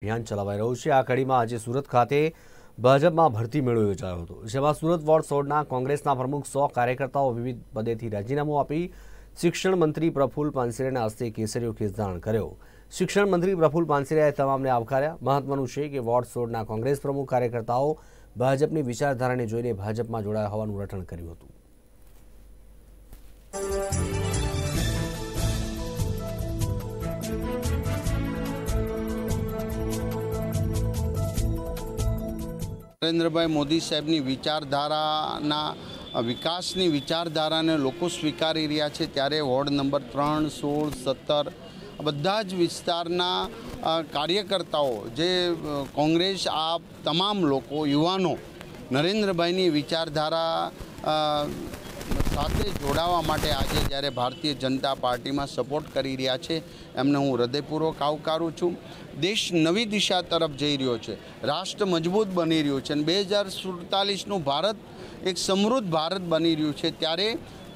અભિયાન ચલાવાઈ રહ્યું છે। આ કડીમાં આજે સુરત ખાતે ભાજપમાં ભરતી મેળો યોજાયો હતો, જેમાં સુરત વોર્ડ 16ના કોંગ્રેસના પ્રમુખ 100 કાર્યકર્તાઓ વિવિધ પદેથી રાજીનામું આપી શિક્ષણ મંત્રી પ્રફુલ્લ પાનસેરેના હસ્તે કેસરીયો ખેસદાણ કર્યો। શિક્ષણ મંત્રી પ્રફુલ્લ પાનસેરેએ તમામને આવકાર્યા। મહત્વનું છે કે વોર્ડ 16ના કોંગ્રેસ પ્રમુખ કાર્યકર્તાઓ ભાજપની વિચારધારાને જોઈને ભાજપમાં જોડાયા હોવાનું રટણ કર્યું હતું। નરેન્દ્રભાઈ મોદી સાહેબની વિચારધારાના વિકાસની વિચારધારાને લોકો સ્વીકારી રહ્યા છે, ત્યારે વોર્ડ નંબર 3, 16, 17 બધા જ વિસ્તારના કાર્યકર્તાઓ જે કોંગ્રેસ આ તમામ લોકો યુવાનો નરેન્દ્રભાઈની વિચારધારા સાથે જોડાવા માટે આજે જ્યારે ભારતીય જનતા પાર્ટીમાં સપોર્ટ કરી રહ્યા છે, એમને હું હૃદયપૂર્વક આવકારું છું। દેશ નવી દિશા તરફ જઈ રહ્યો છે, રાષ્ટ્ર મજબૂત બની રહ્યું છે અને 2047નું ભારત એક સમૃદ્ધ ભારત બની રહ્યું છે। ત્યારે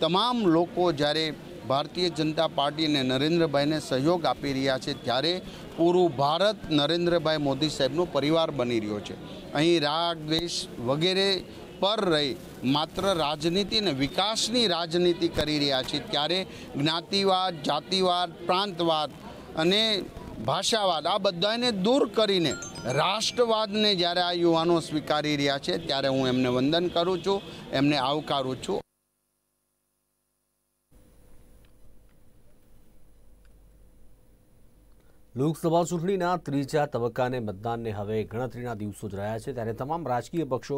તમામ લોકો જ્યારે ભારતીય જનતા પાર્ટી અને નરેન્દ્રભાઈને સહયોગ આપી રહ્યા છે, ત્યારે પૂરું ભારત નરેન્દ્રભાઈ મોદી સાહેબનો પરિવાર બની રહ્યો છે। અહીં રાગ દ્વેષ વગેરે પર રહી માત્ર રાજનીતિ અને વિકાસની રાજનીતિ કરી રહ્યા છે, ત્યારે જ્ઞાતિવાદ, જાતિવાદ, પ્રાંતવાદ અને ભાષાવાદ આ બધાને દૂર કરીને રાષ્ટ્રવાદને જ્યારે આ યુવાનો સ્વીકારી રહ્યા છે, ત્યારે હું એમને વંદન કરું છું, એમને આવકારું છું। લોકસભા ચૂંટણીના ત્રીજા તબક્કાને મતદાનને હવે ગણતરીના દિવસો જ રહ્યા છે, ત્યારે તમામ રાજકીય પક્ષો